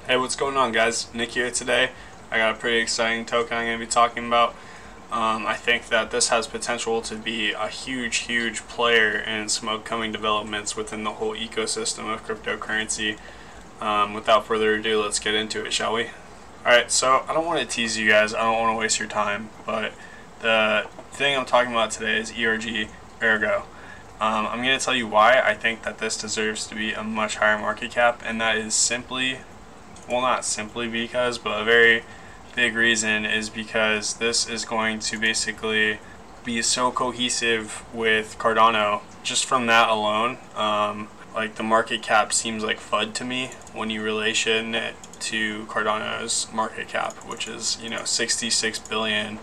Hey, what's going on, guys? Nick here today. I got a pretty exciting token I'm going to be talking about. I think that this has potential to be a huge player in some upcoming developments within the whole ecosystem of cryptocurrency. Without further ado, let's get into it, shall we? Alright, so I don't want to tease you guys, I don't want to waste your time, but the thing I'm talking about today is Ergo. I'm going to tell you why I think that this deserves to be a much higher market cap, and that is simply, well, not simply because, but a very big reason is because this is going to basically be so cohesive with Cardano. Just from that alone, like the market cap seems like FUD to me when you relation it to Cardano's market cap, which is, 66 billion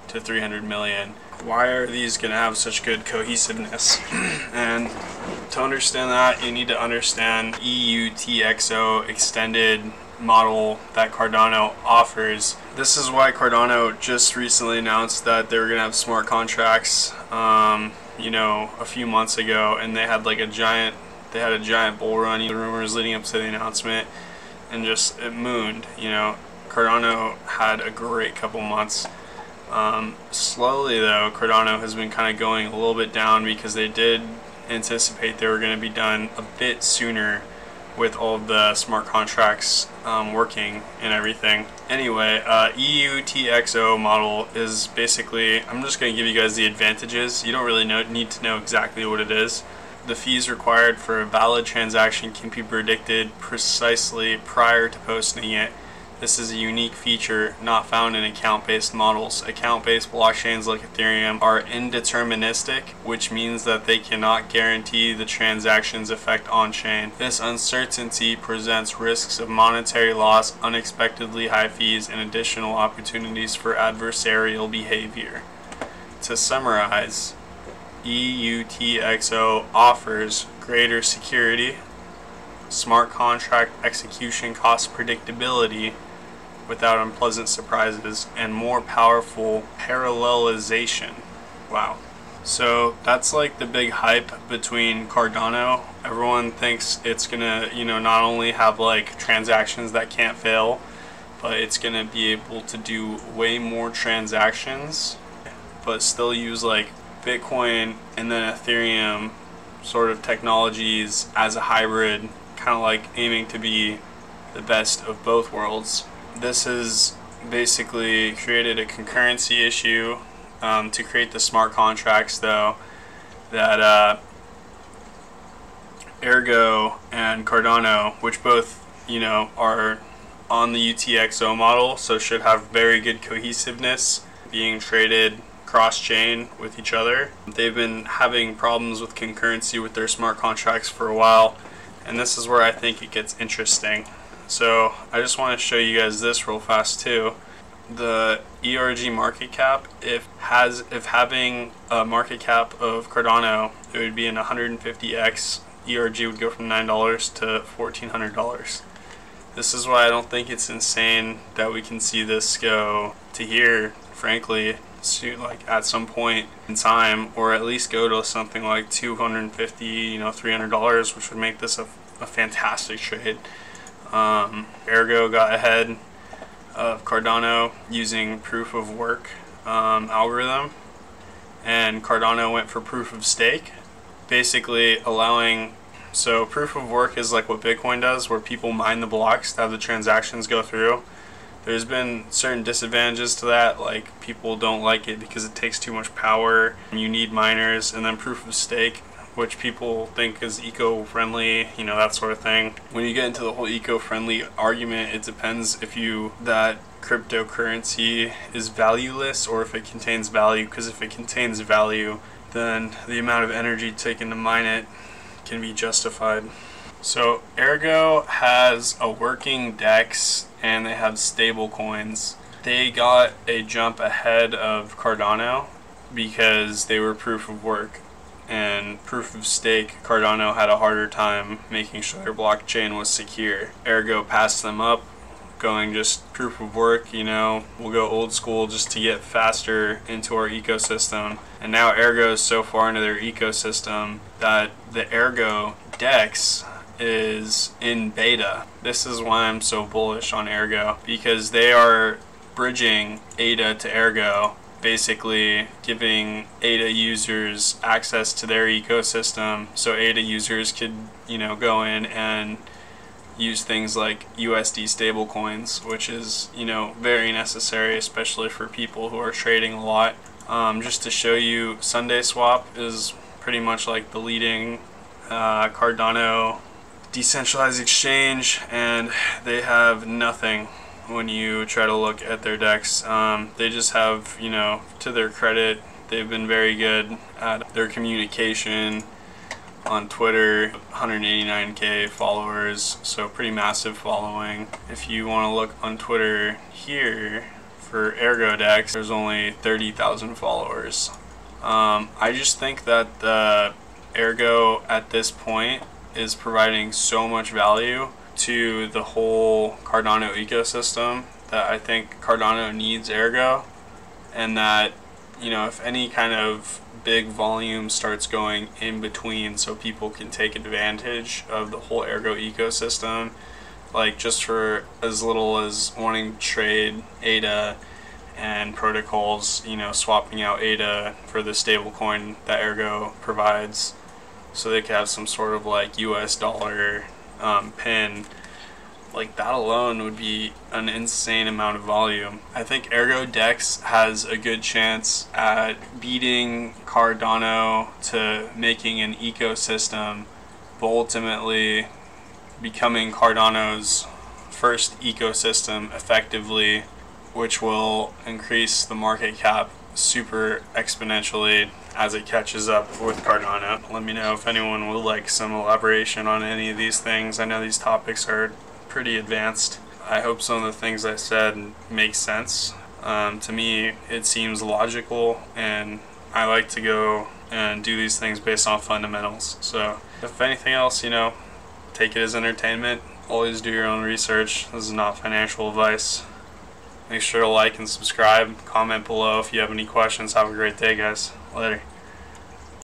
to 300 million. Why are these going to have such good cohesiveness? And to understand that, you need to understand EUTXO extended model that Cardano offers. This is why Cardano just recently announced that they were going to have smart contracts, a few months ago, and they had like a giant bull run. The rumors leading up to the announcement, and just it mooned. Cardano had a great couple months. Slowly though, Cardano has been kind of going a little bit down because they did anticipate they were going to be done a bit sooner with all of the smart contracts working and everything. Anyway, EUTXO model is basically, I'm just going to give you guys the advantages. You don't really need to know exactly what it is. The fees required for a valid transaction can be predicted precisely prior to posting it. This is a unique feature not found in account-based models. Account-based blockchains like Ethereum are indeterministic, which means that they cannot guarantee the transaction's effect on-chain. This uncertainty presents risks of monetary loss, unexpectedly high fees, and additional opportunities for adversarial behavior. To summarize, EUTXO offers greater security, smart contract execution cost predictability without unpleasant surprises, and more powerful parallelization. Wow. So that's like the big hype between Cardano. Everyone thinks it's gonna, not only have like transactions that can't fail, but it's gonna be able to do way more transactions, but still use like Bitcoin and then Ethereum sort of technologies as a hybrid, kind of like aiming to be the best of both worlds. This has basically created a concurrency issue to create the smart contracts, though, that Ergo and Cardano, which both are on the UTXO model, so should have very good cohesiveness, being traded cross-chain with each other. They've been having problems with concurrency with their smart contracts for a while, and this is where I think it gets interesting. So I just want to show you guys this real fast too. The ERG market cap, if having a market cap of Cardano, it would be an 150x. ERG would go from $9 to $1,400. This is why I don't think it's insane that we can see this go to here, frankly, soon, like at some point in time, or at least go to something like $250, $300, which would make this a fantastic trade. Ergo got ahead of Cardano using proof of work algorithm, and Cardano went for proof of stake, basically allowing, so proof of work is like what Bitcoin does, where people mine the blocks to have the transactions go through. There's been certain disadvantages to that, like people don't like it because it takes too much power, and you need miners. And then proof of stake, which people think is eco-friendly, that sort of thing. When you get into the whole eco-friendly argument, it depends if that cryptocurrency is valueless or if it contains value, because if it contains value, then the amount of energy taken to mine it can be justified. So Ergo has a working DEX and they have stable coins. They got a jump ahead of Cardano because they were proof of work. And proof of stake, Cardano had a harder time making sure their blockchain was secure. Ergo passed them up, going just proof of work, we'll go old school just to get faster into our ecosystem. And now Ergo is so far into their ecosystem that the ErgoDEX is in beta. This is why I'm so bullish on Ergo, because they are bridging ADA to Ergo, basically giving ADA users access to their ecosystem, so ADA users could, go in and use things like USD stablecoins, which is, very necessary, especially for people who are trading a lot. Just to show you, Sunday Swap is pretty much like the leading Cardano decentralized exchange, and they have nothing when you try to look at their DEX. They just have, to their credit, they've been very good at their communication on Twitter. 189k followers, so pretty massive following. If you want to look on Twitter here for ErgoDEX, there's only 30,000 followers. I just think that the Ergo at this point is providing so much value to the whole Cardano ecosystem that I think Cardano needs Ergo, and that, if any kind of big volume starts going in between so people can take advantage of the whole Ergo ecosystem, like just for as little as wanting to trade ADA and protocols, swapping out ADA for the stablecoin that Ergo provides, so they could have some sort of like US dollar pin. Like that alone would be an insane amount of volume. I think ErgoDEX has a good chance at beating Cardano to making an ecosystem, but ultimately becoming Cardano's first ecosystem effectively, which will increase the market cap super exponentially as it catches up with Cardano. Let me know if anyone would like some elaboration on any of these things. I know these topics are pretty advanced. I hope some of the things I said make sense. To me, it seems logical, and I like to go and do these things based on fundamentals. So if anything else, take it as entertainment. Always do your own research. This is not financial advice. Make sure to like and subscribe. Comment below if you have any questions. Have a great day, guys. Later.